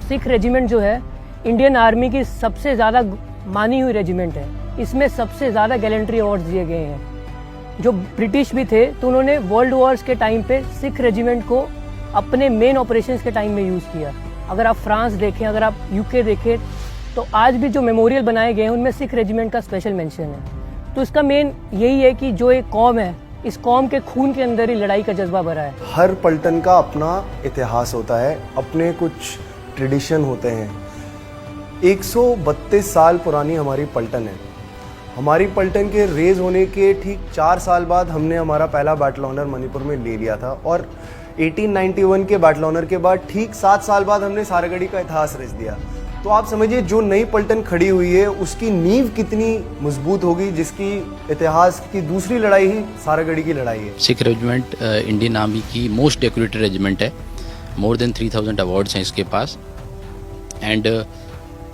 Sikh regiment जो है Indian army की सबसे ज़्यादा मानी हुई रेजिमेंट है। इसमें सबसे ज़्यादा गैलेंट्री अवार्ड्स दिए गए हैं। जो ब्रिटिश भी थे तो उन्होंने वर्ल्ड वॉर्स के टाइम पे सिख रेजिमेंट को अपने मेन ऑपरेशंस के टाइम में यूज़ किया। अगर आप फ्रांस देखें, अगर आप यूके देखें, तो आज भी जो मेमोरियल बनाए गए हैं उनमें सिख रेजिमेंट का स्पेशल मेंशन है। तो इसका मेन यही है कि जो एक कौम है, इस कौम के खून के अंदर ही लड़ाई का जज्बा भरा है। हर पलटन का अपना इतिहास होता है, अपने कुछ ट्रेडिशन होते हैं। 132 साल पुरानी हमारी पलटन है। हमारी पलटन के रेज होने के ठीक 4 साल बाद हमने हमारा पहला बैटल ऑनर मणिपुर में ले लिया था और 1891 के बैटल ऑनर के बाद ठीक 7 साल बाद हमने सारागढ़ी का इतिहास रच दिया। तो आप समझिए जो नई पलटन खड़ी हुई है उसकी नींव कितनी मजबूत होगी, जिसकी इतिहास की दूसरी लड़ाई ही सारागढ़ी की लड़ाई है। सिख रेजिमेंट इंडियन आर्मी की मोस्ट डेकोरेटेड रेजिमेंट है। मोर देन 3000 अवार्ड्स हैं इसके पास। एंड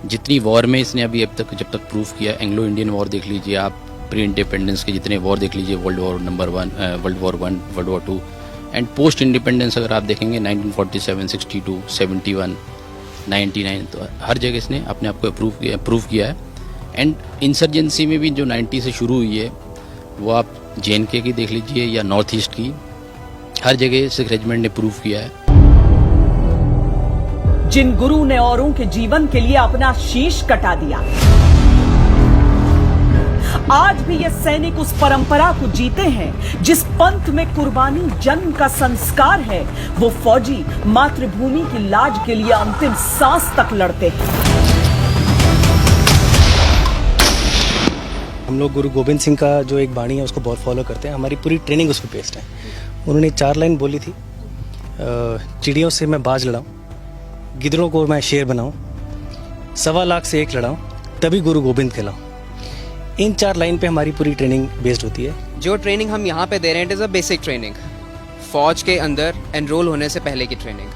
जितनी वॉर में इसने अभी अब तक जब तक प्रूव किया, एंग्लो इंडियन वॉर देख लीजिए आप, प्री इंडिपेंडेंस के जितने वॉर देख लीजिए, world war number 1, world war 1, world war 2 and post independence अगर आप देखेंगे 1947, 62, 71, 99, तो हर जगह इसने अपने आप को प्रूव किया है। एंड इंसर्जेंसी में भी जो 90 से शुरू हुई है वो आप JNK की देख लीजिए या नॉर्थ ईस्ट की, हर जगह सिख रेजिमेंट ने प्रूव किया है। जिन गुरु ने औरों के जीवन के लिए अपना शीश कटा दिया, आज भी ये सैनिक उस परंपरा को जीते हैं जिस पंथ में कुर्बानी जन्म का संस्कार है। वो फौजी मातृभूमि की लाज के लिए अंतिम सांस तक लड़ते हैं। हम लोग गुरु गोविंद सिंह का जो एक बाणी है उसको बहुत फॉलो करते हैं। हमारी पूरी ट्रेनिंग उस पर बेस्ड है। उन्होंने 4 लाइन बोली थी, चिड़ियों से मैं बाज लड़ाऊं, गिदड़ों को मैं शेर बनाऊं, 1.25 लाख से 1 लड़ाऊं, तभी गुरु गोविंद कहलाऊं। इन 4 लाइन पे हमारी पूरी ट्रेनिंग बेस्ड होती है। जो ट्रेनिंग हम यहाँ पे दे रहे हैं, it is a basic training, फौज के अंदर एनरोल होने से पहले की ट्रेनिंग।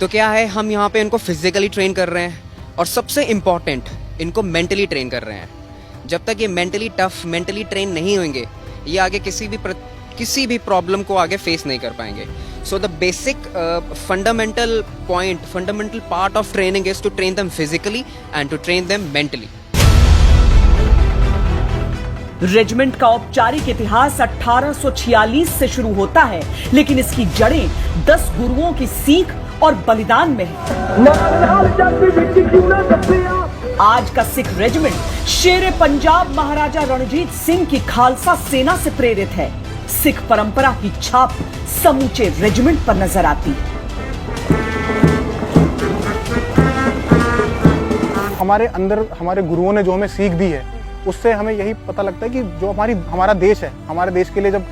तो क्या है, हम यहाँ पे इनको फिजिकली ट्रेन कर रहे हैं और सबसे इम्पॉर्टेंट इनको मेंटली ट्रेन कर रहे हैं। जब तक ये मेंटली टफ, मेंटली ट्रेन नहीं होंगे, ये आगे किसी भी प्रॉब्लम को आगे फेस नहीं कर पाएंगे। So the basic fundamental point, fundamental part of training is to train them physically and to train them mentally. Regiment का औपचारिक इतिहास 1846 से शुरू होता है, लेकिन इसकी जड़ें 10 गुरुओं की सीख और बलिदान में है। आज का सिख रेजिमेंट शेर पंजाब महाराजा रणजीत सिंह की खालसा सेना से प्रेरित है। सिख परंपरा की छाप समूचे रेजिमेंट पर नजर आती है। हमारे अंदर हमारे गुरुओं ने जो हमें सीख दी है उससे हमें यही पता लगता है कि जो हमारा देश है, हमारे देश के लिए जब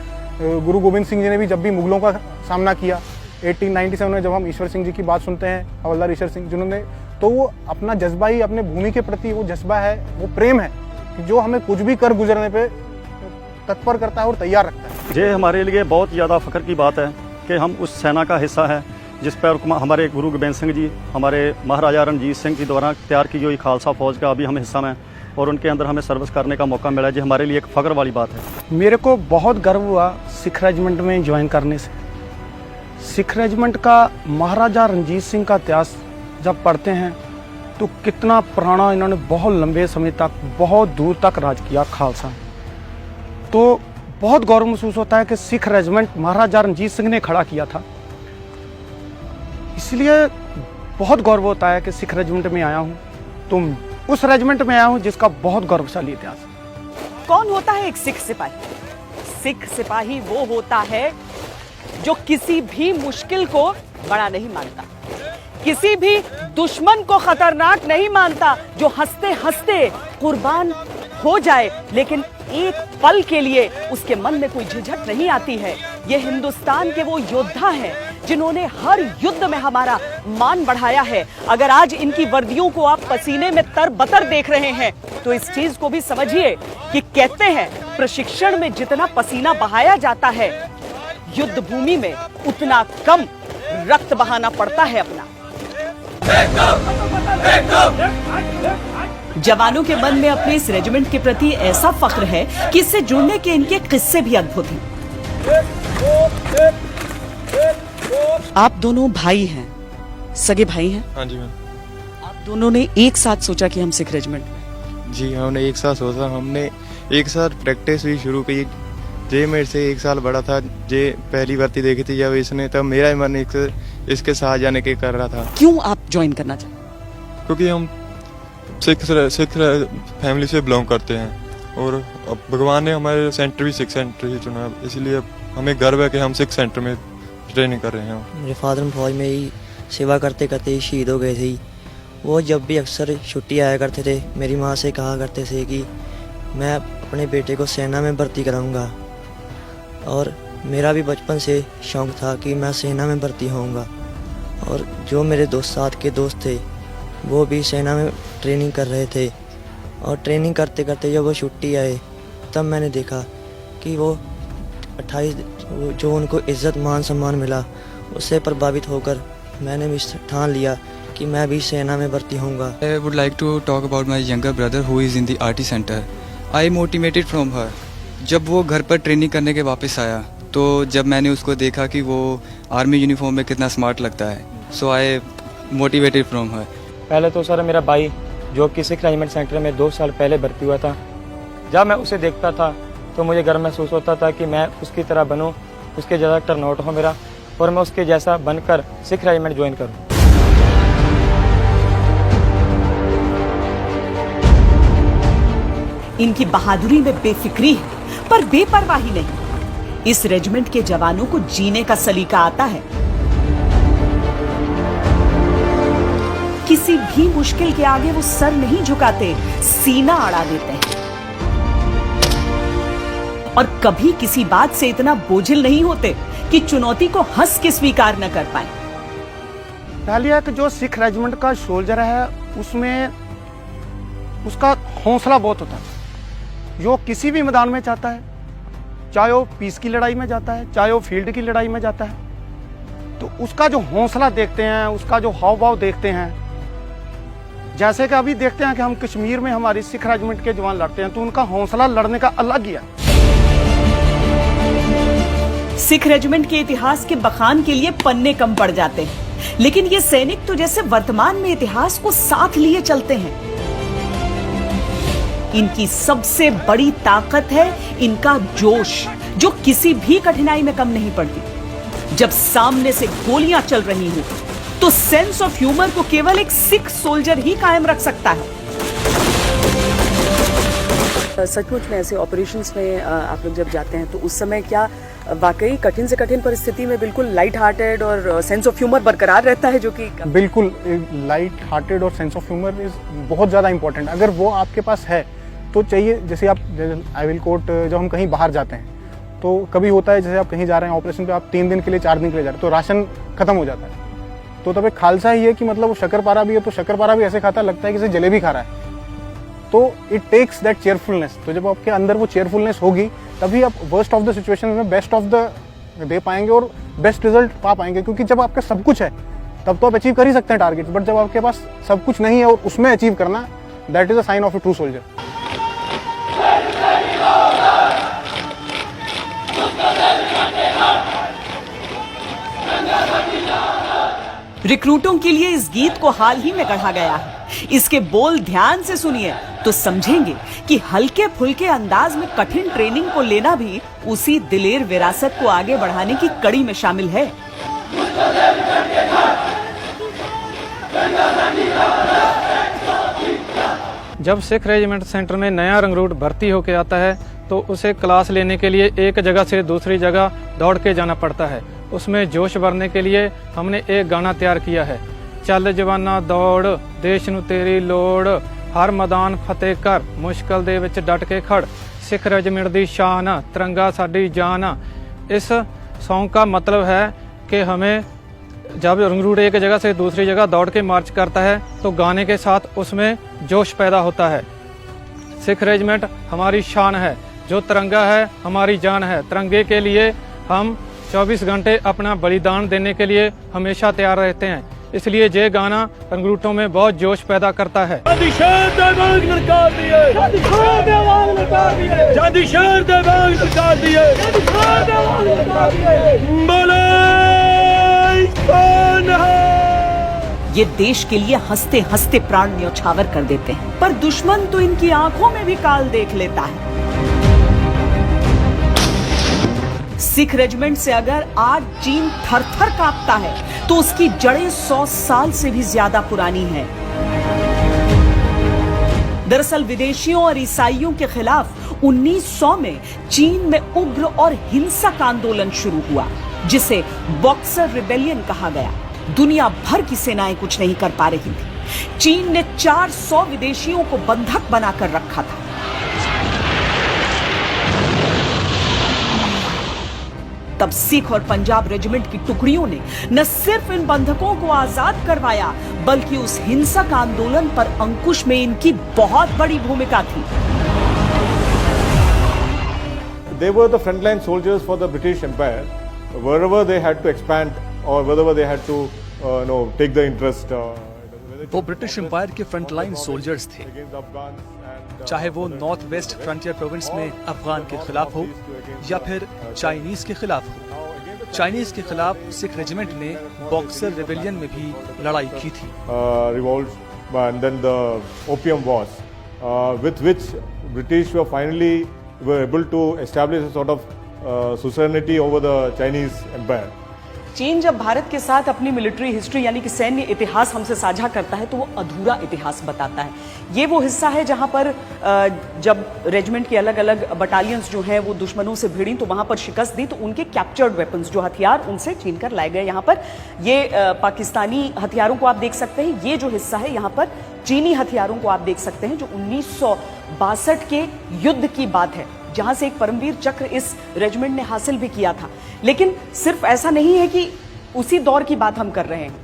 गुरु गोविंद सिंह जी ने भी जब भी मुगलों का सामना किया 1897 में, जब हम ईश्वर सिंह जी की बात सुनते हैं, हवलदार ईश्वर सिंह जिन्होंने, तो वो अपना जज्बा ही अपने भूमि के प्रति वो जज्बा है, वो प्रेम है कि जो हमें कुछ भी कर गुजरने पे तत्पर करता है और तैयार रखता है। ये हमारे लिए बहुत ज़्यादा फ़ख्र की बात है कि हम उस सेना का हिस्सा है जिस पर हमारे गुरु गोबिंद सिंह जी, हमारे महाराजा रणजीत सिंह के द्वारा तैयार की गई खालसा फौज का अभी हम हिस्सा में और उनके अंदर हमें सर्विस करने का मौका मिला, जो हमारे लिए एक फ़ख्र वाली बात है। मेरे को बहुत गर्व हुआ सिख रेजिमेंट में ज्वाइन करने से। सिख रेजिमेंट का महाराजा रणजीत सिंह का इतिहास जब पढ़ते हैं तो कितना पुराना, इन्होंने बहुत लंबे समय तक, बहुत दूर तक राज किया खालसा। तो बहुत गौरव महसूस होता है कि सिख रेजिमेंट महाराजा रणजीत सिंह ने खड़ा किया था, इसलिए बहुत गौरव होता है कि सिख रेजिमेंट में आया हूँ। तो उस रेजिमेंट में आया हूँ जिसका बहुत गौरवशाली इतिहास है। कौन होता है एक सिख सिपाही? सिख सिपाही वो होता है जो किसी भी मुश्किल को बड़ा नहीं मानता, किसी भी दुश्मन को खतरनाक नहीं मानता, जो हंसते हंसते कुर्बान हो जाए लेकिन एक पल के लिए उसके मन में कोई झिझक नहीं आती है। ये हिंदुस्तान के वो योद्धा हैं जिन्होंने हर युद्ध में हमारा मान बढ़ाया है। अगर आज इनकी वर्दियों को आप पसीने में तरबतर देख रहे हैं तो इस चीज को भी समझिए कि कहते हैं प्रशिक्षण में जितना पसीना बहाया जाता है, युद्ध भूमि में उतना कम रक्त बहाना पड़ता है अपना। जवानों के मन में अपने इस रेजिमेंट के प्रति ऐसा फख्र है कि इससे जुड़ने के इनके किस्से भी अद्भुत हैं। आप दोनों भाई हैं, सगे भाई हैं? हाँ जी मैम। दोनों ने एक साथ सोचा कि हम सिख रेजिमेंट में? जी हमने एक साथ सोचा, हमने एक साथ प्रैक्टिस भी शुरू की। जे मेरे से 1 साल बड़ा था, जे पहली भर्ती देखी थी जब इसने, तब मेरा ही मन इसके साथ जाने के कर रहा था। क्यों आप ज्वाइन करना चाहते? क्योंकि हम सिख फैमिली से बिलोंग करते हैं और अब भगवान ने हमारे सेंटर भी सिख सेंटर ही चुना, इसलिए हमें गर्व है कि हम सिख सेंटर में ट्रेनिंग कर रहे हैं। मेरे फादर फौज में ही सेवा करते करते ही शहीद हो गए थे। वो जब भी अक्सर छुट्टी आया करते थे, मेरी माँ से कहा करते थे कि मैं अपने बेटे को सेना में भर्ती कराऊंगा, और मेरा भी बचपन से शौक़ था कि मैं सेना में भर्ती होऊंगा। और जो मेरे साथ के दोस्त थे वो भी सेना में ट्रेनिंग कर रहे थे, और ट्रेनिंग करते करते जब वो छुट्टी आए तब मैंने देखा कि वो 28 जो उनको इज़्ज़त मान सम्मान मिला, उससे प्रभावित होकर मैंने भी ठान लिया कि मैं भी सेना में भर्ती होऊंगा। I would like to talk about my younger brother who is in the RT center. I motivated from her. जब वो घर पर ट्रेनिंग करने के वापस आया तो जब मैंने उसको देखा कि वो आर्मी यूनिफॉर्म में कितना स्मार्ट लगता है, सो आई मोटिवेटेड फ्रॉम हर। पहले तो सर मेरा भाई जो कि सिख रेजिमेंट सेंटर में 2 साल पहले भर्ती हुआ था, जब मैं उसे देखता था तो मुझे गर्व महसूस होता था कि मैं उसकी तरह बनूं, उसके जैसा टर्न आउट हो मेरा, और मैं उसके जैसा बनकर सिख रेजिमेंट ज्वाइन करूं। इनकी बहादुरी में बेफिक्री है पर बेपरवाही नहीं। इस रेजिमेंट के जवानों को जीने का सलीका आता है। किसी भी मुश्किल के आगे वो सर नहीं झुकाते, सीना अड़ा देते हैं, और कभी किसी बात से इतना बोझिल नहीं होते कि चुनौती को हंस के स्वीकार न कर पाए। डालिया कि जो सिख रेजिमेंट का सोल्जर है उसमें उसका हौसला बहुत होता है। जो किसी भी मैदान में जाता है, चाहे वो पीस की लड़ाई में जाता है, चाहे वो फील्ड की लड़ाई में जाता है, तो उसका जो हौसला देखते हैं, उसका जो हाव भाव देखते हैं, जैसे कि अभी देखते हैं कि हम कश्मीर में हमारी सिख रेजिमेंट के जवान लड़ते हैं तो उनका हौसला लड़ने का अलग ही है। सिख रेजिमेंट के इतिहास के बखान के लिए पन्ने कम पड़ जाते हैं, लेकिन ये सैनिक तो जैसे वर्तमान में इतिहास को साथ लिए चलते हैं। इनकी सबसे बड़ी ताकत है इनका जोश, जो किसी भी कठिनाई में कम नहीं पड़ती। जब सामने से गोलियां चल रही हो तो सेंस ऑफ ह्यूमर को केवल एक सिख सोल्जर ही कायम रख सकता है। सचमुच में ऐसे ऑपरेशंस में आप लोग जब जाते हैं तो उस समय क्या वाकई कठिन से कठिन परिस्थिति में बिल्कुल लाइट हार्टेड और सेंस ऑफ ह्यूमर बरकरार रहता है? जो कि बिल्कुल लाइट हार्टेड और सेंस ऑफ ह्यूमर इज बहुत ज़्यादा इंपॉर्टेंट। अगर वो आपके पास है तो चाहिए, जैसे आप आई विल कोट, जब हम कहीं बाहर जाते हैं तो कभी होता है जैसे आप कहीं जा रहे हैं ऑपरेशन पे, आप 3 दिन के लिए 4 दिन के लिए जा रहे हैं तो राशन खत्म हो जाता है, तो तब एक खालसा ही है कि मतलब वो शक्करपारा भी है तो शक्करपारा भी ऐसे खाता लगता है कि जैसे जलेबी खा रहा है। तो इट टेक्स दैट चेयरफुलनेस। तो जब आपके अंदर वो चेयरफुलनेस होगी तभी आप वर्स्ट ऑफ द सिचुएशन में बेस्ट ऑफ द दे पाएंगे और बेस्ट रिजल्ट पा पाएंगे। क्योंकि जब आपका सब कुछ है तब तो आप अचीव कर ही सकते हैं टारगेट, बट जब आपके पास सब कुछ नहीं है और उसमें अचीव करना, that is a sign of a true soldier. रिक्रूटों के लिए इस गीत को हाल ही में गढ़ा गया है। इसके बोल ध्यान से सुनिए तो समझेंगे कि हल्के फुल्के अंदाज में कठिन ट्रेनिंग को लेना भी उसी दिलेर विरासत को आगे बढ़ाने की कड़ी में शामिल है। जब सिख रेजिमेंट सेंटर में नया रंगरूट भर्ती होकर आता है तो उसे क्लास लेने के लिए एक जगह से दूसरी जगह दौड़ के जाना पड़ता है। उसमें जोश भरने के लिए हमने एक गाना तैयार किया है। चल जवाना दौड़, देश नू तेरी लोड़, हर मैदान फतेह कर, मुश्किल दे विच डट के खड़, सिख रेजिमेंट दी शान, तिरंगा साडी जान। इस सॉन्ग का मतलब है कि हमें जब रंगरूट एक जगह से दूसरी जगह दौड़ के मार्च करता है तो गाने के साथ उसमें जोश पैदा होता है। सिख रेजिमेंट हमारी शान है, जो तिरंगा है हमारी जान है। तिरंगे के लिए हम 24 घंटे अपना बलिदान देने के लिए हमेशा तैयार रहते हैं। इसलिए ये गाना रंगरूटों में बहुत जोश पैदा करता है। ये देश के लिए हंसते हंसते प्राण न्यौछावर कर देते हैं, पर दुश्मन तो इनकी आंखों में भी काल देख लेता है। सिख रेजिमेंट से अगर आज चीन थर-थर कांपता है तो उसकी जड़ें 100 साल से भी ज्यादा पुरानी हैं। दरअसल विदेशियों और ईसाइयों के खिलाफ 1900 में चीन में उग्र और हिंसक आंदोलन शुरू हुआ, जिसे बॉक्सर रिबेलियन कहा गया। दुनिया भर की सेनाएं कुछ नहीं कर पा रही थी। चीन ने 400 विदेशियों को बंधक बनाकर रखा था। तब सिख और पंजाब रेजिमेंट की टुकड़ियों ने न सिर्फ इन बंधकों को आजाद करवाया, बल्कि उस हिंसक आंदोलन पर अंकुश में इनकी बहुत बड़ी भूमिका थी। They were the frontline soldiers for the British Empire, wherever they had to expand or wherever they had to, take the interest. वो ब्रिटिश एम्पायर के फ्रंटलाइन सोल्जर्स थे, चाहे वो नॉर्थ वेस्ट फ्रंटियर प्रोविंस में अफगान के खिलाफ हो या फिर चाइनीज के खिलाफ हो। चाइनीज के खिलाफ सिख रेजिमेंट ने बॉक्सर रिबेलियन में भी लड़ाई की थी। Revolts and then the Opium Wars, with which British were able to establish a sort of suzerainty over the Chinese Empire. चीन जब भारत के साथ अपनी मिलिट्री हिस्ट्री यानी कि सैन्य इतिहास हमसे साझा करता है तो वो अधूरा इतिहास बताता है। ये वो हिस्सा है जहां पर जब रेजिमेंट के अलग अलग बटालियंस जो हैं वो दुश्मनों से भिड़ी तो वहां पर शिकस्त दी, तो उनके कैप्चर्ड वेपन्स जो हथियार उनसे छीन कर लाए गए। यहाँ पर ये पाकिस्तानी हथियारों को आप देख सकते हैं। ये जो हिस्सा है यहाँ पर चीनी हथियारों को आप देख सकते हैं, जो 1962 के युद्ध की बात है, जहां से एक परमवीर चक्र इस रेजिमेंट ने हासिल भी किया था। लेकिन सिर्फ ऐसा नहीं है कि उसी दौर की बात हम कर रहे हैं।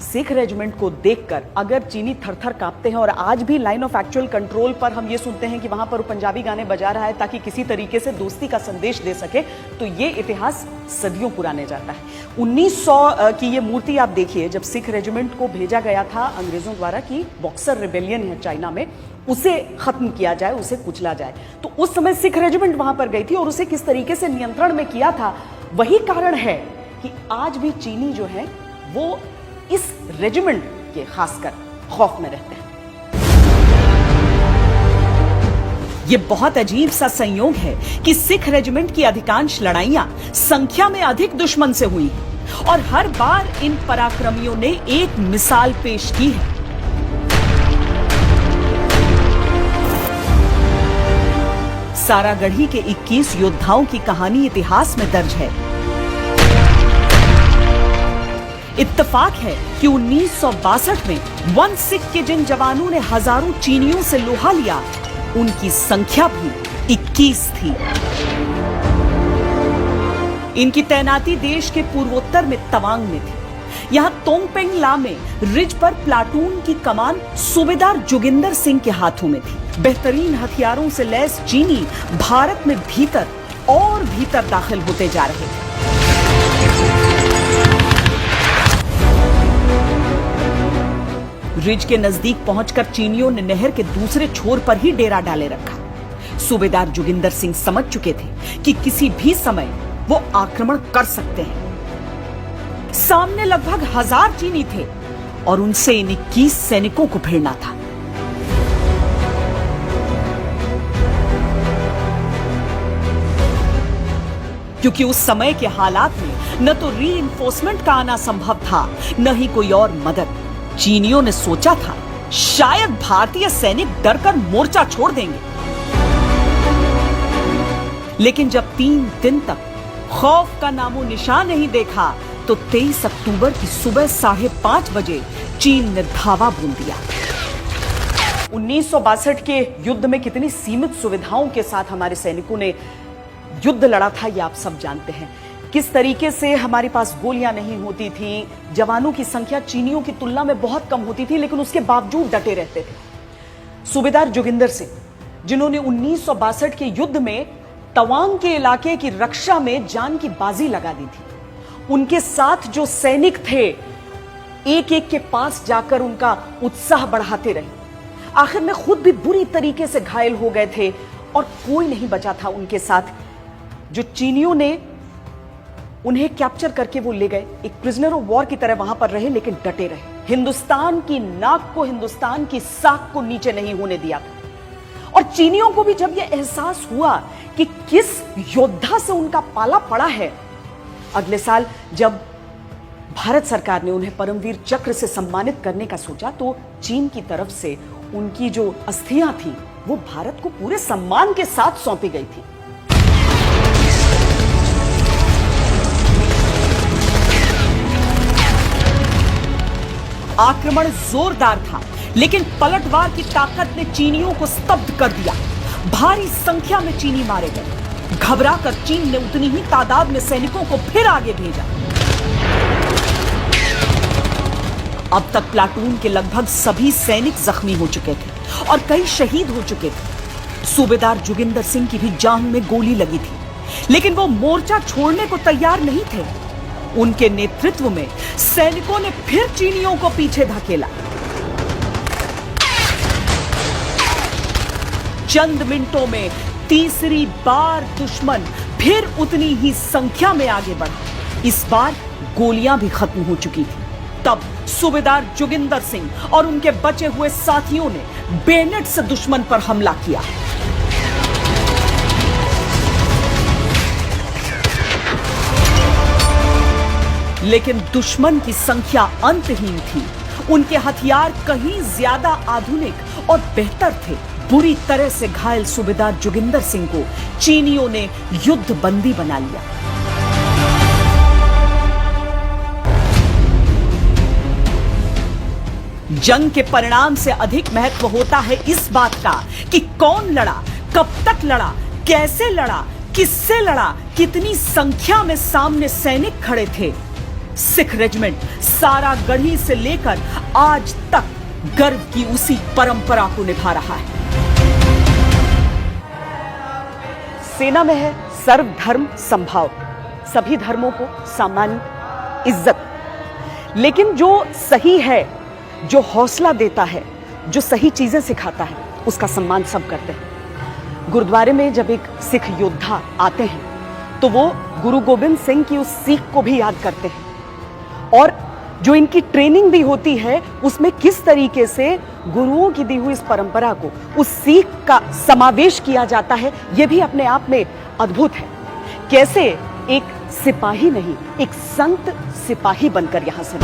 सिख रेजिमेंट को देखकर अगर चीनी थर-थर कांपते हैं और आज भी लाइन ऑफ एक्चुअल कंट्रोल पर हम ये सुनते हैं कि वहां पर पंजाबी गाने बजा रहा है ताकि किसी तरीके से दोस्ती का संदेश दे सके, तो ये इतिहास सदियों पुराने जाता है। 1900 की ये मूर्ति आप देखिए, जब सिख रेजिमेंट को भेजा गया था अंग्रेजों द्वारा कि बॉक्सर रिबेलियन है चाइना में, उसे खत्म किया जाए, उसे कुचला जाए, तो उस समय सिख रेजिमेंट वहां पर गई थी और उसे किस तरीके से नियंत्रण में किया था। वही कारण है कि आज भी चीनी जो है वो इस रेजिमेंट के खासकर खौफ में रहते हैं। ये बहुत अजीब सा संयोग है कि सिख रेजिमेंट की अधिकांश लड़ाइयां संख्या में अधिक दुश्मन से हुई हैं और हर बार इन पराक्रमियों ने एक मिसाल पेश की है। सारागढ़ी के 21 योद्धाओं की कहानी इतिहास में दर्ज है। इत्तेफाक है कि 1962 में वन सिख के जिन जवानों ने हजारों चीनियों से लोहा लिया, उनकी संख्या भी 21 थी। इनकी तैनाती देश के पूर्वोत्तर में तवांग में थी। यहां तोंगपेंग ला में रिज पर प्लाटून की कमान सूबेदार जोगिंदर सिंह के हाथों में थी। बेहतरीन हथियारों से लैस चीनी भारत में भीतर और भीतर दाखिल होते जा रहे थे। रिज के नजदीक पहुंचकर चीनियों ने नहर के दूसरे छोर पर ही डेरा डाले रखा। सूबेदार जोगिंदर सिंह समझ चुके थे कि किसी भी समय वो आक्रमण कर सकते हैं। सामने लगभग 1000 चीनी थे और उनसे इन 21 सैनिकों को भिड़ना था। क्योंकि उस समय के हालात में न तो रीइंफोर्समेंट का आना संभव था, न ही कोई और मदद। चीनियों ने सोचा था शायद भारतीय सैनिक डरकर मोर्चा छोड़ देंगे, लेकिन जब 3 दिन तक खौफ का नामो निशान नहीं देखा तो 23 अक्टूबर की सुबह 5:30 बजे चीन ने धावा बोल दिया। 1962 के युद्ध में कितनी सीमित सुविधाओं के साथ हमारे सैनिकों ने युद्ध लड़ा था, ये आप सब जानते हैं। किस तरीके से हमारे पास गोलियां नहीं होती थी, जवानों की संख्या चीनियों की तुलना में बहुत कम होती थी, लेकिन उसके बावजूद डटे रहते थे। सूबेदार जोगिंदर सिंह, जिन्होंने 1962 के युद्ध में तवांग के इलाके की रक्षा में जान की बाजी लगा दी थी, उनके साथ जो सैनिक थे एक एक के पास जाकर उनका उत्साह बढ़ाते रहे। आखिर में खुद भी बुरी तरीके से घायल हो गए थे और कोई नहीं बचा था उनके साथ। जो चीनियों ने उन्हें कैप्चर करके वो ले गए, एक प्रिजनर ऑफ वॉर की तरह वहां पर रहे, लेकिन डटे रहे। हिंदुस्तान की नाक को, हिंदुस्तान की साख को नीचे नहीं होने दिया था। और चीनियों को भी जब यह एहसास हुआ कि किस योद्धा से उनका पाला पड़ा है, अगले साल जब भारत सरकार ने उन्हें परमवीर चक्र से सम्मानित करने का सोचा, तो चीन की तरफ से उनकी जो अस्थियां थी वो भारत को पूरे सम्मान के साथ सौंपी गई थी। आक्रमण जोरदार था, लेकिन पलटवार की ताकत ने चीनियों को स्तब्ध कर दिया। भारी संख्या में चीनी मारे गए। घबराकर चीन ने उतनी ही तादाद में सैनिकों को फिर आगे भेजा। अब तक प्लाटून के लगभग सभी सैनिक जख्मी हो चुके थे और कई शहीद हो चुके थे। सूबेदार जोगिंदर सिंह की भी जांघ में गोली लगी थी, लेकिन वो मोर्चा छोड़ने को तैयार नहीं थे। उनके नेतृत्व में सैनिकों ने फिर चीनियों को पीछे धकेला। चंद मिनटों में तीसरी बार दुश्मन फिर उतनी ही संख्या में आगे बढ़ा। इस बार गोलियां भी खत्म हो चुकी थी। तब सूबेदार जोगिंदर सिंह और उनके बचे हुए साथियों ने बेनेट से दुश्मन पर हमला किया। लेकिन दुश्मन की संख्या अंतहीन थी। उनके हथियार कहीं ज्यादा आधुनिक और बेहतर थे। बुरी तरह से घायल सूबेदार जोगिंदर सिंह को चीनियों ने युद्ध बंदी बना लिया। जंग के परिणाम से अधिक महत्व होता है इस बात का कि कौन लड़ा, कब तक लड़ा, कैसे लड़ा, किससे लड़ा, कितनी संख्या में सामने सैनिक खड़े थे। सिख रेजिमेंट सारागढ़ी से लेकर आज तक गर्व की उसी परंपरा को निभा रहा है। सेना में है सर्वधर्म समभाव, सभी धर्मों को सामान्य इज्जत। लेकिन जो सही है, जो हौसला देता है, जो सही चीजें सिखाता है, उसका सम्मान सब करते हैं। गुरुद्वारे में जब एक सिख योद्धा आते हैं तो वो गुरु गोबिंद सिंह की उस सीख को भी याद करते हैं, और जो इनकी ट्रेनिंग भी होती है उसमें किस तरीके से गुरुओं की दी हुई इस परंपरा को, उस सीख का समावेश किया जाता है, यह भी अपने आप में अद्भुत है। कैसे एक सिपाही नहीं, एक संत सिपाही बनकर यहां से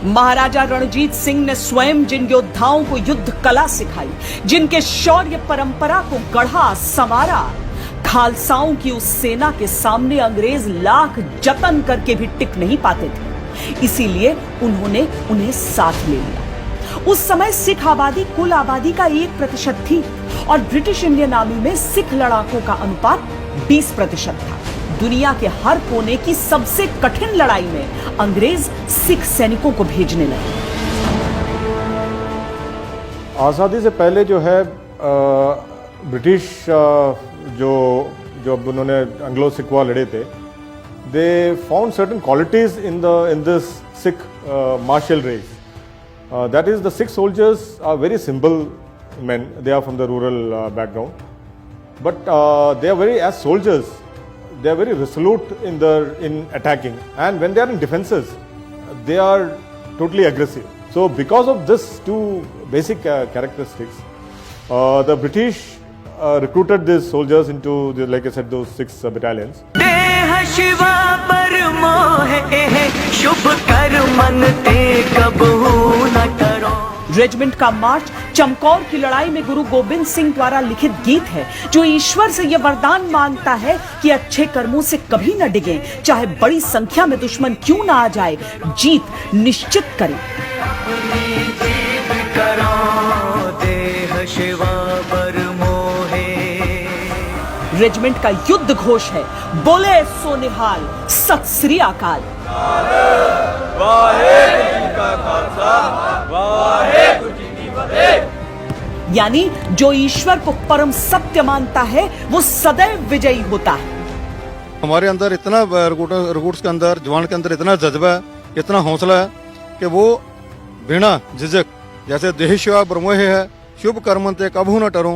महाराजा रणजीत सिंह ने स्वयं जिन योद्धाओं को युद्ध कला सिखाई, जिनके शौर्य परंपरा को गढ़ा संवारा, खालसाओं की उस सेना के सामने अंग्रेज लाख जतन करके भी टिक नहीं पाते थे। इसीलिए उन्होंने उन्हें साथ ले लिया। उस समय सिख आबादी कुल आबादी का 1% थी और ब्रिटिश इंडियन आर्मी में सिख लड़ाकों का अनुपात 20% था। दुनिया के हर कोने की सबसे कठिन लड़ाई में अंग्रेज सिख सैनिकों को भेजने लगे। आज़ादी से पहले जो है ब्रिटिश जो उन्होंने एंग्लो सिख वॉर लड़े थे, they found certain qualities in this Sikh martial race. That is the Sikh soldiers are very simple men, they are from the rural background, but they are very, as soldiers, they are very resolute in attacking, and when they are in defenses, they are totally aggressive. So because of this two basic characteristics, the British recruited these soldiers into like I said, those 6 battalions. Regiment का मार्च चमकौर की लड़ाई में गुरु गोबिंद सिंह द्वारा लिखित गीत है, जो ईश्वर से यह वरदान मांगता है कि अच्छे कर्मों से कभी न डिगे, चाहे बड़ी संख्या में दुश्मन क्यों ना आ जाए, जीत निश्चित करें। रेजिमेंट का युद्ध घोष है, बोले सो निहाल, सत श्री अकाल। यानी जो ईश्वर को परम सत्य मानता है वो सदैव विजयी होता है। हमारे अंदर इतना रिक्रूट्स के अंदर, जवान के अंदर इतना जज्बा है, इतना हौसला है कि वो बिना झिझक, जैसे देहि सेवा ब्रह्मोह है, शुभ कर्मंते कभू न टरो,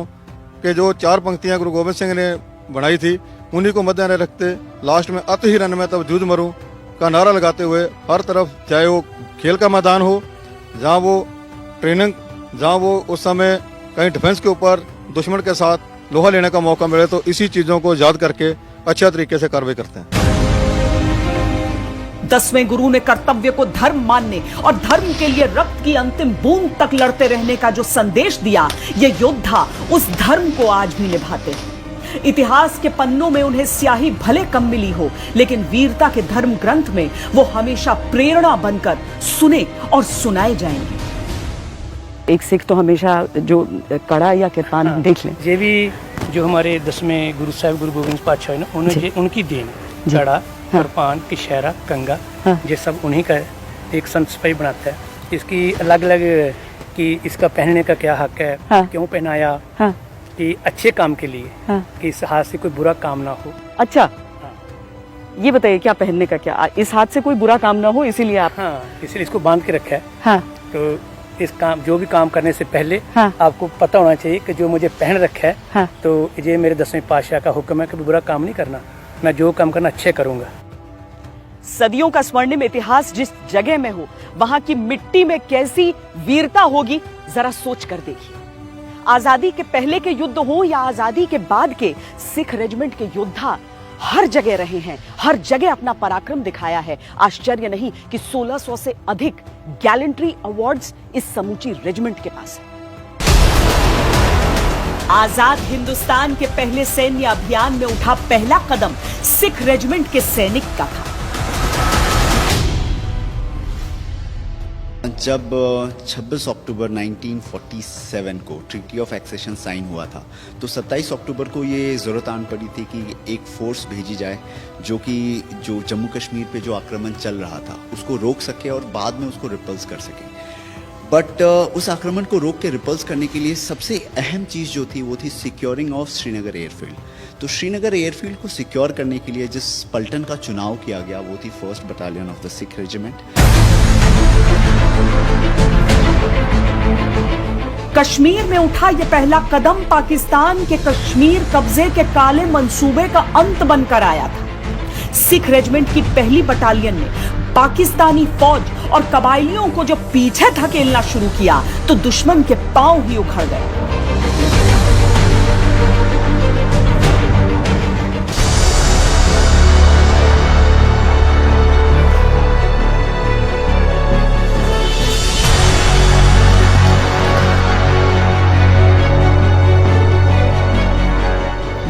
कि जो 4 पंक्तियां गुरु गोबिंद सिंह ने बनाई थी, उन्हीं को मद्देनजर रखते लास्ट में अत ही रन में तब जूझ मरूं का नारा लगाते हुए हर तरफ, चाहे वो खेल का मैदान हो, जहां वो ट्रेनिंग, जहां वो उस समय कहीं डिफेंस के ऊपर दुश्मन के साथ लोहा लेने का मौका मिले, तो इसी चीज़ों को याद करके अच्छा तरीके से कार्रवाई करते हैं। 10वें गुरु ने कर्तव्य को धर्म मानने और धर्म के लिए रक्त की अंतिम बूंद तक लड़ते रहने का जो संदेश दिया, ये योद्धा उस धर्म को आज भी निभाते हैं। इतिहास के पन्नों में उन्हें स्याही भले कम मिली हो, लेकिन वीरता के धर्म ग्रंथ में वो हमेशा प्रेरणा बनकर सुने और सुनाए जाएंगे। एक सिख तो हमेशा जो कड़ा या कृपान हम देख लें, ये भी जो हमारे 10वें गुरु साहब गुरु गोविंद पातशाह है ना, उन्हें उनकी देन है। कड़ा, कृपान, किशहरा, कंगा, ये सब उन्हीं का है। एक संत सिपाही बनाता है। इसकी अलग अलग कि इसका पहनने का क्या हक है, क्यों पहनाया, कि अच्छे काम के लिए, कि इस हाथ से कोई बुरा काम ना हो। अच्छा, ये बताइए क्या पहनने का क्या, इस हाथ से कोई बुरा काम ना हो, इसीलिए आप? हाँ, इसलिए इसको बांध के रखा है। हाँ। तो इस काम, जो भी काम करने से पहले आपको पता होना चाहिए कि जो मुझे पहन रखा है, तो ये मेरे 10वें पातशाह का हुक्म है कि बुरा काम नहीं करना, मैं जो काम करना अच्छे करूंगा। सदियों का स्वर्णिम इतिहास जिस जगह में हो, वहां की मिट्टी में कैसी वीरता होगी, जरा सोच कर देखिए। आजादी के पहले के युद्ध हो या आजादी के बाद के, सिख रेजिमेंट के योद्धा हर जगह रहे हैं, हर जगह अपना पराक्रम दिखाया है। आश्चर्य नहीं कि 1600 से अधिक गैलेंट्री अवार्ड्स इस समूची रेजिमेंट के पास है। आजाद हिंदुस्तान के पहले सैन्य अभियान में उठा पहला कदम सिख रेजिमेंट के सैनिक का था। जब 26 अक्टूबर 1947 को ट्रीटी ऑफ एक्सेशन साइन हुआ था, तो 27 अक्टूबर को ये ज़रूरत आन पड़ी थी कि एक फोर्स भेजी जाए जो जम्मू कश्मीर पे जो आक्रमण चल रहा था उसको रोक सके और बाद में उसको रिपल्स कर सके। बट उस आक्रमण को रोक के रिपल्स करने के लिए सबसे अहम चीज़ जो थी वो थी सिक्योरिंग ऑफ श्रीनगर एयरफील्ड। तो श्रीनगर एयरफील्ड को सिक्योर करने के लिए जिस पलटन का चुनाव किया गया वो थी 1st battalion of the Sikh regiment. Kashmir में उठा यह पहला कदम पाकिस्तान के कश्मीर कब्जे के काले मंसूबे का अंत बनकर आया था। सिख रेजिमेंट की पहली बटालियन ने पाकिस्तानी फौज और कबायलियों को जो पीछे धकेलना शुरू किया, तो दुश्मन के पांव ही उखड़ गए।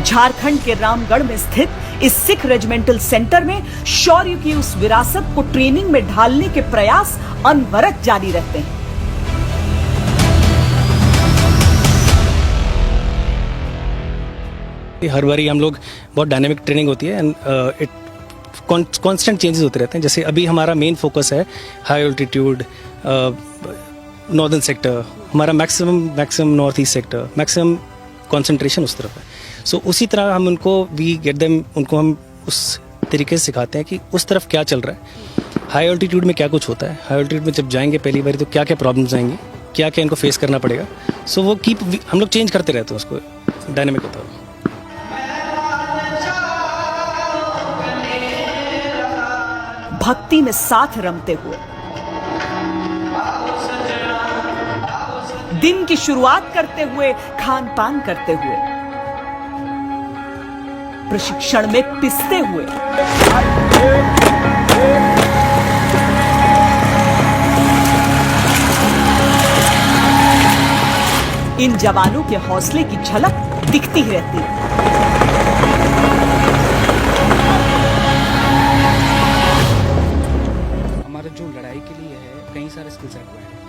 झारखंड के रामगढ़ में स्थित इस सिख रेजिमेंटल सेंटर में शौर्य की उस विरासत को ट्रेनिंग में ढालने के प्रयास अनवरत जारी रहते हैं। हर बारी हम लोग बहुत डायनेमिक ट्रेनिंग होती है एंड कांस्टेंट चेंजेस होते रहते हैं। जैसे अभी हमारा मेन फोकस है हाई ऑल्टीट्यूड नॉर्दर्न सेक्टर, हमारा maximum north east sector, maximum concentration उस तरफ है। सो उसी तरह हम उनको उनको हम उस तरीके से सिखाते हैं कि उस तरफ क्या चल रहा है, हाई ऑल्टीट्यूड में क्या कुछ होता है, हाई ऑल्टीट्यूड में जब जाएंगे पहली बार तो क्या क्या प्रॉब्लम्स आएंगी, क्या क्या इनको फेस करना पड़ेगा। सो वो हम लोग चेंज करते रहते हैं, उसको डायनेमिक होता है। भक्ति में साथ रमते हुए दिन की शुरुआत करते हुए, खान पान करते हुए, प्रशिक्षण में पिसते हुए, इन जवानों के हौसले की झलक दिखती ही रहती है। हमारा जो लड़ाई के लिए है कई सारे स्किल्स रिक्वायर्ड है।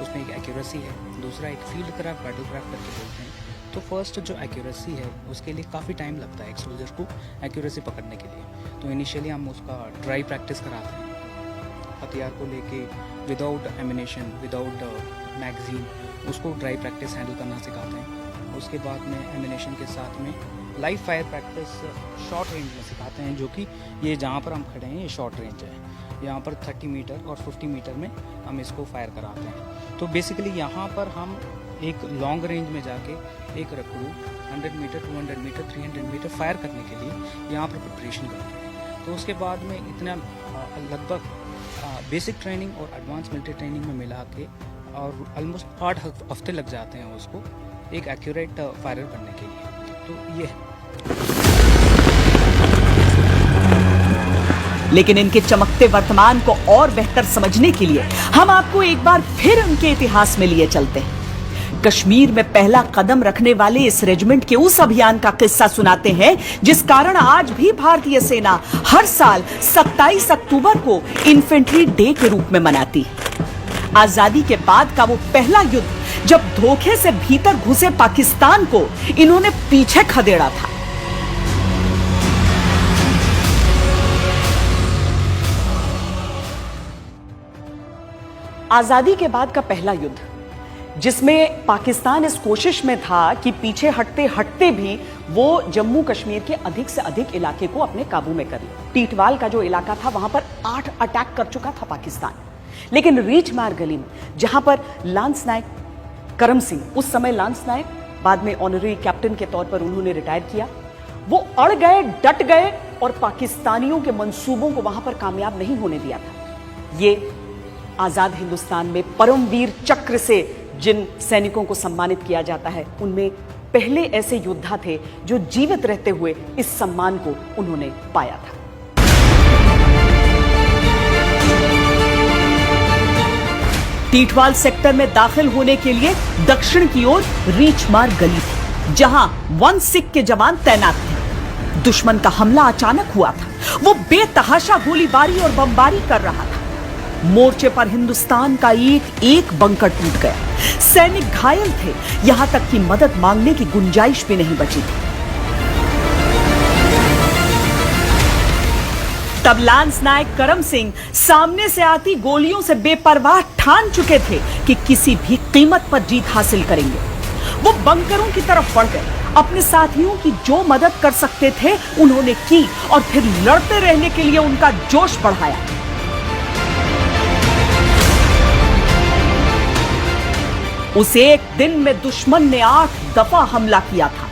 उसमें एक एक्यूरेसी है, दूसरा एक फील्ड क्राफ्ट, बैटल क्राफ्ट करके बोलते हैं। तो फर्स्ट जो एक्यूरेसी है उसके लिए काफ़ी टाइम लगता है एक सोल्जर को एक्यूरेसी पकड़ने के लिए। तो इनिशियली हम उसका ड्राई प्रैक्टिस कराते हैं, हथियार को लेके विदाउट एमिनेशन, विदाउट मैगजीन, उसको ड्राई प्रैक्टिस हैंडल करना सिखाते हैं। उसके बाद में एमिनेशन के साथ में live fire practice short range में सिखाते हैं, जो कि ये जहाँ पर हम खड़े हैं ये शॉर्ट रेंज है। यहाँ पर 30 मीटर और 50 मीटर में हम इसको फायर कराते हैं। तो बेसिकली यहाँ पर हम एक लॉन्ग रेंज में जाके एक recruit 100 metre 200 metre 300 metre fire करने के लिए यहाँ पर प्रिपरेशन करते हैं। तो उसके बाद में इतना लगभग बेसिक ट्रेनिंग और एडवांस मिलिट्री ट्रेनिंग में मिला के और ऑलमोस्ट 8 हफ्ते लग जाते हैं उसको एक एक्यूरेट फायर करने के लिए। तो ये है। लेकिन इनके चमकते वर्तमान को और बेहतर समझने के लिए हम आपको एक बार फिर उनके इतिहास में लिए चलते हैं। कश्मीर में पहला कदम रखने वाले इस रेजिमेंट के उस अभियान का किस्सा सुनाते हैं जिस कारण आज भी भारतीय सेना हर साल 27 अक्टूबर को इन्फेंट्री डे के रूप में मनाती है। आजादी के बाद का वो पहला युद्ध जब धोखे से भीतर घुसे पाकिस्तान को इन्होंने पीछे खदेड़ा था। आजादी के बाद का पहला युद्ध जिसमें पाकिस्तान इस कोशिश में था कि पीछे हटते हटते भी वो जम्मू कश्मीर के अधिक से अधिक इलाके को अपने काबू में कर ले। टीटवाल का जो इलाका था वहां पर 8 अटैक कर चुका था पाकिस्तान, लेकिन रीच मार गली में जहां पर लांस नायक करम सिंह, उस समय लांस नायक, बाद में ऑनररी कैप्टन के तौर पर उन्होंने रिटायर किया, वो अड़ गए, डट गए और पाकिस्तानियों के मंसूबों को वहां पर कामयाब नहीं होने दिया था। ये आजाद हिंदुस्तान में परमवीर चक्र से जिन सैनिकों को सम्मानित किया जाता है उनमें पहले ऐसे योद्धा थे जो जीवित रहते हुए इस सम्मान को उन्होंने पाया था। टीटवाल सेक्टर में दाखिल होने के लिए दक्षिण की ओर रीच मार गली थी जहां 1 सिख के जवान तैनात थे। दुश्मन का हमला अचानक हुआ था। वो बेतहाशा गोलीबारी और बमबारी कर रहा था। मोर्चे पर हिंदुस्तान का एक एक बंकर टूट गया। सैनिक घायल थे, यहां तक कि मदद मांगने की गुंजाइश भी नहीं बची थी। तब लांस नायक करम सिंह सामने से आती गोलियों से बेपरवाह ठान चुके थे कि किसी भी कीमत पर जीत हासिल करेंगे। वो बंकरों की तरफ बढ़ गए, अपने साथियों की जो मदद कर सकते थे उन्होंने की और फिर लड़ते रहने के लिए उनका जोश बढ़ाया। उस एक दिन में दुश्मन ने 8 दफा हमला किया था।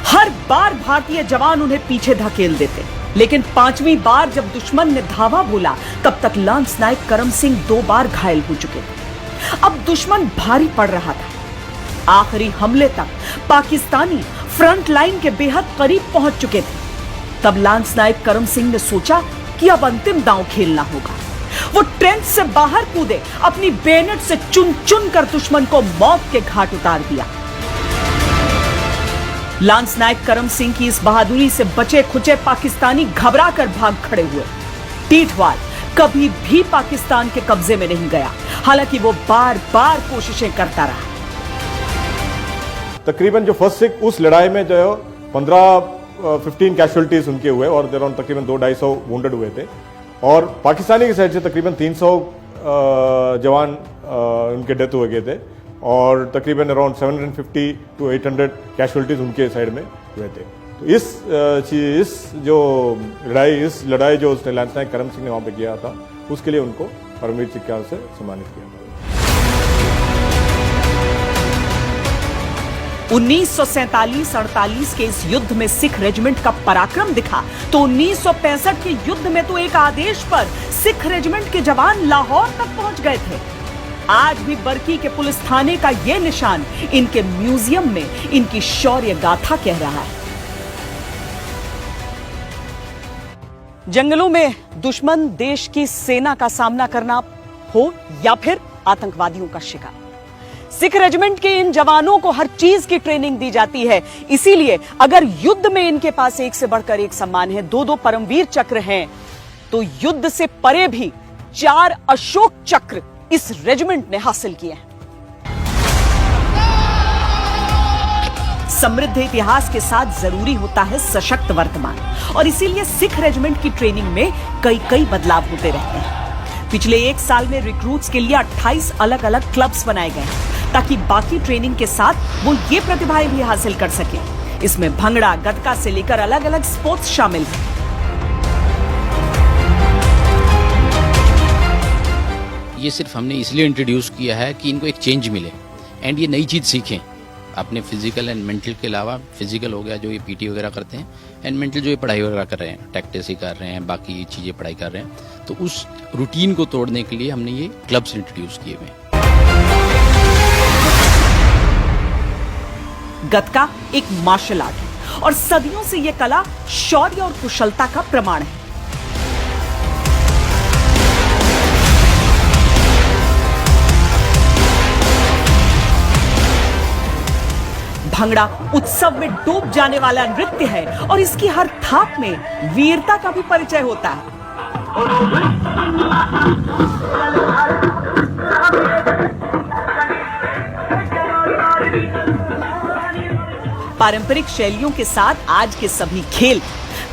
हर बार भारतीय जवान उन्हें पीछे धकेल देते, लेकिन 5वीं बार जब दुश्मन ने धावा बोला तब तक लांस नायक करम सिंह 2 बार घायल हो चुके थे। अब दुश्मन भारी पड़ रहा था। आखिरी हमले तक पाकिस्तानी फ्रंट लाइन के बेहद करीब पहुंच चुके थे। तब लांस नायक करम सिंह ने सोचा कि अब अंतिम दांव खेलना होगा। वो ट्रेंच से बाहर कूदे, अपनी बेनेट से चुन चुन कर दुश्मन को मौत के घाट उतार दिया। लांस नायक करम सिंह की इस बहादुरी से बचे खुचे पाकिस्तानी घबरा कर भाग खड़े हुए। टीटवाल कभी भी पाकिस्तान के कब्जे में नहीं गया, हालांकि वो बार बार कोशिशें करता रहा। तकरीबन जो फर्स्ट सिख उस लड़ाई में जो 15 कैजुअलिटीज उनके हुए और तकरीबन 200-250 वुंडेड हुए थे और पाकिस्तानी की साइड से तकरीबन 300 जवान उनके डेथ हो गए थे और तकरीबन अराउंड 750 to 800 कैजुअलिटीज उनके साइड में हुए थे। तो इस लड़ाई जो उसने लांस नायक करम सिंह ने वहां पे किया था उसके लिए उनको परमवीर चक्र से सम्मानित किया था। 1947-48 के इस युद्ध में सिख रेजिमेंट का पराक्रम दिखा तो 1965 के युद्ध में तो एक आदेश पर सिख रेजिमेंट के जवान लाहौर तक पहुंच गए थे। आज भी बरकी के पुलिस थाने का यह निशान इनके म्यूजियम में इनकी शौर्य गाथा कह रहा है। जंगलों में दुश्मन देश की सेना का सामना करना हो या फिर आतंकवादियों का शिकार, सिख रेजिमेंट के इन जवानों को हर चीज की ट्रेनिंग दी जाती है। इसीलिए अगर युद्ध में इनके पास एक से बढ़कर एक सम्मान है, 2 परमवीर चक्र हैं, तो युद्ध से परे भी 4 अशोक चक्र इस रेजिमेंट ने हासिल किए हैं। समृद्ध इतिहास के साथ जरूरी होता है सशक्त वर्तमान, और इसीलिए सिख रेजिमेंट की ट्रेनिंग में कई बदलाव होते रहते हैं। पिछले 1 साल में रिक्रूट्स के लिए 28 अलग अलग क्लब्स बनाए गए हैं ताकि बाकी ट्रेनिंग के साथ वो ये प्रतिभाएं भी हासिल कर सके। इसमें भंगड़ा, गतका से लेकर अलग अलग स्पोर्ट्स शामिल हैं। ये सिर्फ हमने इसलिए इंट्रोड्यूस किया है कि इनको एक चेंज मिले, एंड ये नई चीज़ सीखें अपने फिजिकल एंड मेंटल के अलावा। फिजिकल हो गया जो ये पीटी वगैरह करते हैं, एंड मेंटल जो ये पढ़ाई वगैरह कर रहे हैं, टैक्टिस ही कर रहे हैं, बाकी चीज़ें पढ़ाई कर रहे हैं, तो उस रूटीन को तोड़ने के लिए हमने ये क्लब्स इंट्रोड्यूस किए हुए हैं। गतका एक मार्शल आर्ट है और सदियों से यह कला शौर्य और कुशलता का प्रमाण है। भंगड़ा उत्सव में डूब जाने वाला नृत्य है और इसकी हर थाप में वीरता का भी परिचय होता है। पारंपरिक शैलियों के साथ आज के सभी खेल,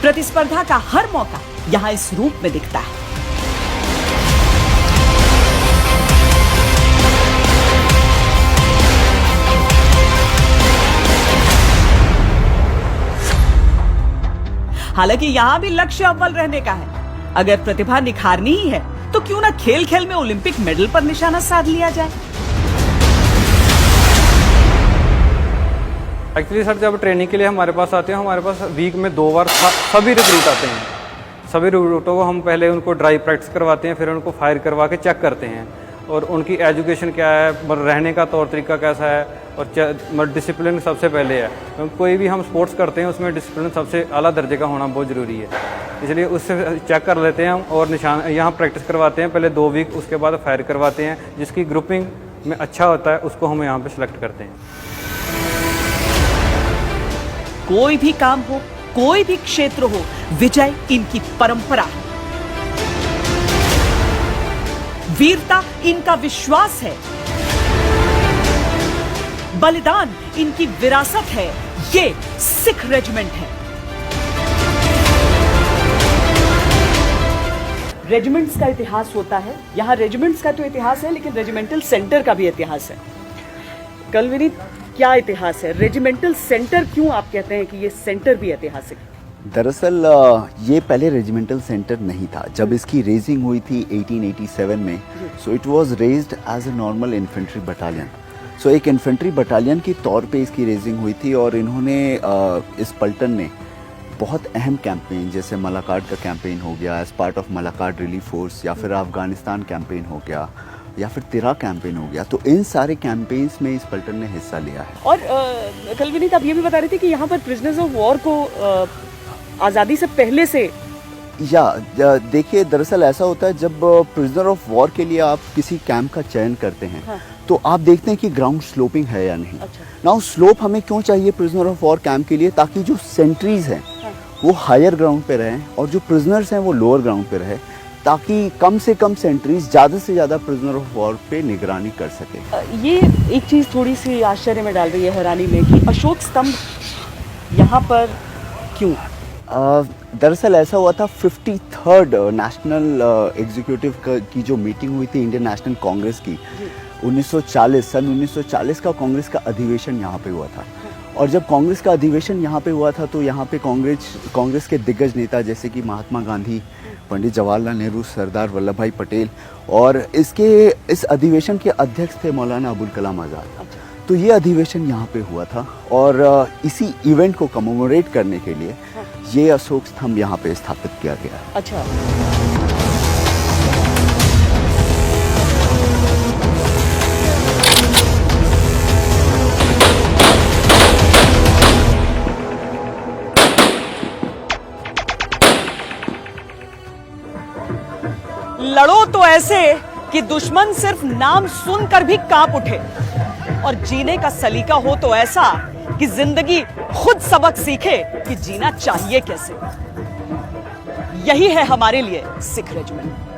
प्रतिस्पर्धा का हर मौका यहां इस रूप में दिखता है। हालांकि यहां भी लक्ष्य अव्वल रहने का है। अगर प्रतिभा निखारनी ही है तो क्यों ना खेल खेल में ओलंपिक मेडल पर निशाना साध लिया जाए। एक्चुअली सर, जब ट्रेनिंग के लिए हमारे पास आते हैं, हमारे पास वीक में 2 बार सभी रिक्रूट आते हैं। सभी रिक्रूटों को हम पहले उनको ड्राइव प्रैक्टिस करवाते हैं, फिर उनको फायर करवा के चेक करते हैं और उनकी एजुकेशन क्या है, रहने का तौर तरीका कैसा है, और डिसिप्लिन सबसे पहले है। कोई भी हम स्पोर्ट्स करते हैं उसमें डिसिप्लिन सबसे आला दर्जे का होना बहुत ज़रूरी है, इसलिए उससे चेक कर लेते हैं हम और निशान यहाँ प्रैक्टिस करवाते हैं पहले 2 वीक, उसके बाद फायर करवाते हैं। जिसकी ग्रुपिंग में अच्छा होता है उसको हम यहाँ पे सिलेक्ट करते हैं। कोई भी काम हो, कोई भी क्षेत्र हो, विजय इनकी परंपरा है। वीरता इनका विश्वास है, बलिदान इनकी विरासत है। ये सिख रेजिमेंट है। रेजिमेंट्स का इतिहास होता है, यहाँ रेजिमेंट्स का तो इतिहास है लेकिन रेजिमेंटल सेंटर का भी इतिहास है। कल विनीत, क्या इतिहास है? रेजिमेंटल सेंटर क्यों आप कहते हैं कि ये सेंटर भी ऐतिहासिक है? दरअसल ये पहले रेजिमेंटल सेंटर नहीं था। जब इसकी रेजिंग हुई थी 1887 में, so it was raised as a normal infantry battalion. So एक इन्फेंट्री बटालियन के तौर पे इसकी रेजिंग हुई थी और इन्होंने इस पलटन ने बहुत अहम कैंपेन जैसे मलाकाट का कैंपेन हो गया as part of Malakand relief force, या फिर अफगानिस्तान कैंपेन हो गया, या फिर तिरा कैंपेन हो गया, तो इन सारे कैंपेन्स में इस पलटन ने हिस्सा लिया है। और कल विनीत, आप ये भी बता रहे थे कि यहाँ पर प्रिजनर्स ऑफ वॉर को आज़ादी से पहले से देखिए, दरअसल ऐसा होता है जब प्रिजनर ऑफ वॉर के लिए आप किसी कैंप का चयन करते हैं, हाँ, तो आप देखते हैं कि ग्राउंड स्लोपिंग है या नहीं। अच्छा। नाउ स्लोप हमें क्यों चाहिए प्रिजनर ऑफ वॉर कैंप के लिए? ताकि जो सेंट्रीज हैं, हाँ, वो हायर ग्राउंड पे रहें और जो प्रिजनर्स हैं वो लोअर ग्राउंड पे रहे, ताकि कम से कम सेंट्रीज ज़्यादा से ज़्यादा प्रिजनर ऑफ वॉर पे निगरानी कर सके। ये एक चीज़ थोड़ी सी आश्चर्य में डाल रही है, हैरानी में, कि अशोक स्तंभ यहाँ पर क्यों? दरअसल ऐसा हुआ था 53rd नेशनल एग्जीक्यूटिव की जो मीटिंग हुई थी इंडियन नेशनल कांग्रेस की 1940 सन 1940 का कांग्रेस का अधिवेशन यहाँ पे हुआ था। और जब कांग्रेस का अधिवेशन यहाँ पे हुआ था तो यहाँ पे कांग्रेस के दिग्गज नेता जैसे कि महात्मा गांधी, पंडित जवाहरलाल नेहरू, सरदार वल्लभ भाई पटेल और इस अधिवेशन के अध्यक्ष थे मौलाना अबुल कलाम आज़ाद। तो ये अधिवेशन यहाँ पे हुआ था और इसी इवेंट को कमेमोरेट करने के लिए ये अशोक स्तंभ यहाँ पे स्थापित किया गया है। अच्छा। लड़ो तो ऐसे कि दुश्मन सिर्फ नाम सुनकर भी कांप उठे, और जीने का सलीका हो तो ऐसा कि जिंदगी खुद सबक सीखे कि जीना चाहिए कैसे। यही है हमारे लिए सिख रेजिमेंट।